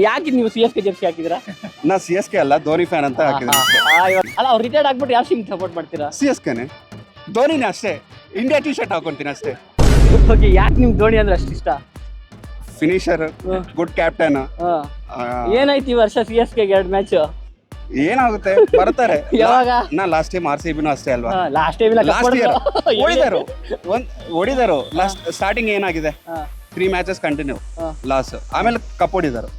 ಯಾಕೆ ನೀವು CSK Jersey ಹಾಕಿದ್ರಾ? ನಾ CSK ಅಲ್ಲ, ಧೋನಿ ಫ್ಯಾನ್ ಅಂತ ಹಾಕಿದ್ದೀನಿ. ಅಲ್ಲ ಅವ್ರು ರಿಟೈರ್ಡ್ ಆಗ್ಬಿಟ್ಟು ಯಾವ ಟೀಮ್ ಸಪೋರ್ಟ್ ಮಾಡ್ತೀರಾ? CSKನೇ, ಧೋನಿನೇ ಅಷ್ಟೇ. ಇಂಡಿಯಾ ಟಿ ಶರ್ಟ್ ಹಾಕೊಂತೀನಿ ಅಷ್ಟೇ. ಓಕೆ, ಯಾಕೆ ನಿಮ್ಗೆ ಧೋನಿ ಅಂದ್ರೆ ಅಷ್ಟು ಇಷ್ಟ? Finisher, good captain. ಏನಾಯ್ತು ಈ ವರ್ಷ CSK 2 ಮ್ಯಾಚ್? ಏನಾಗುತ್ತೆ, ಬರ್ತಾರೆ. ಯಾವಾಗ? ನಾ ಲಾಸ್ಟ್ ಟೈಮ್ RCBನೂ ಅಷ್ಟೇ ಅಲ್ವಾ? ಲಾಸ್ಟ್ ಟೈಮ್ ಲಾಸ್ಟ್ ಇಯರ್ ಹೊಡಿದಾರು. ಲಾಸ್ಟ್ ಸ್ಟಾರ್ಟಿಂಗ್ ಏನಾಗಿದೆ, 3 ಮ್ಯಾಚಸ್ ಕಂಟಿನ್ಯೂ ಲಾಸ್, ಆಮೇಲೆ ಕಪ್ ಹೊಡಿದಾರು.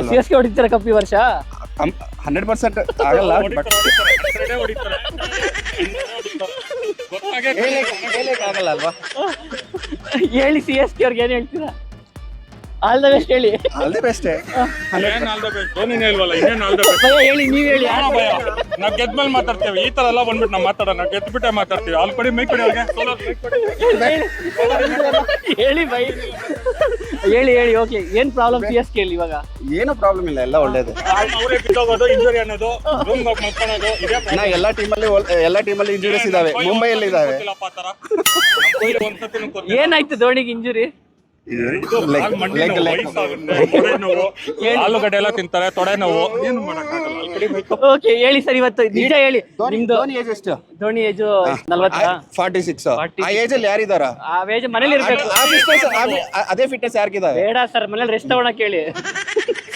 CSK ಹೊಡಿತಾರೆ ಕಪ್ ಈ ವರ್ಷ? 100% ಆಗಲ್ಲ, ಬಟ್ ಆಗಲ್ಲ ಅಲ್ವಾ? ಹೇಳಿ CSK ಅವ್ರಿಗೆ ಏನ್ ಹೇಳ್ತೀರಾ? ಆಲ್ ದ ಬೆಸ್ಟ್ ಹೇಳಿ. All the best. ಹೇಳಿ, ನೀವ್ ಹೇಳಿ. ನಾವ್ ಗೆದ್ಮೇಲೆ ಮಾತಾಡ್ತೇವೆ, ಈ ತರ ಎಲ್ಲ ಬಂದ್ಬಿಟ್ಟು ನಾವ್ ಮಾತಾಡೋಣ, ಗೆದ್ಬಿಟ್ಟೆ ಮಾತಾಡ್ತೀವಿ. ಅಲ್ಲಿ ಕೊಡಿ, ಮೈ ಕೊಡಿ ಅವ್ರಿಗೆ. ಹೇಳಿ ಬೈ, ಹೇಳಿ. ಓಕೆ, ಏನ್ ಪ್ರಾಬ್ಲಮ್ CSK ಅಲ್ಲಿ ಇವಾಗ? ಏನು ಪ್ರಾಬ್ಲಮ್ ಇಲ್ಲ, ಎಲ್ಲ ಒಳ್ಳೇದು. ಅವರೇ ಬಿದ್ದೋಗೋದು, ಇಂಜುರಿ ಅನ್ನೋದು, ರೂಮ್ ಮಲ್ಕೊಳ್ಳೋದು, ಇದೇ ನಾ ಎಲ್ಲ ಟೀಮಲ್ಲಿ ಇಂಜುರೀಸ್ ಇದಾವೆ, ಮುಂಬೈಯಲ್ಲಿ ಇದಾವೆ. ಏನಾಯ್ತು ಧೋನಿಗೆ ಇಂಜುರಿ? ಆಲೂಗಡ್ಡೆ ಎಲ್ಲ ತಿಂತಾರೆ, ತೊಡೆ ನೋವು, ಏನು ಮಾಡಕ್ಕಾಗಲ್ಲ. ಓಕೆ, ಹೇಳಿ ಸರ್, ಇವತ್ತು ನಿಜ ಹೇಳಿ. ನಿಮ್ದು ಧೋನಿ ಏಜ್ ಎಷ್ಟು? ಧೋನಿ ಏಜ್ 40. 46. ಆ ಏಜ್ ಅಲ್ಲಿ ಯಾರಿದಾರ? ಆ ವೇಜ್ ಮನೇಲಿ ಇರ್ಬೇಕು. ಅದೇ ಫಿಟ್ನೆಸ್ ಯಾರಿಗಿದಾವೆ? ಬೇಡ ಸರ್, ಮನೇಲಿ ರೆಸ್ಟ್ ತಗೊಳಕ್ ಹೇಳಿ.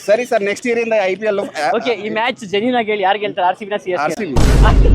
ಸರಿ ಸರ್, ನೆಕ್ಸ್ಟ್ ಇಯರ್ ಇಂದ IPL. ಓಕೆ, ಈ ಮ್ಯಾಚ್ ಜೆನ್ಯೂನ್ ಆಗಿ ಹೇಳಿ, ಯಾರು ಗೆಲ್ತಾರೆ, RCB ನ CSK? RCB.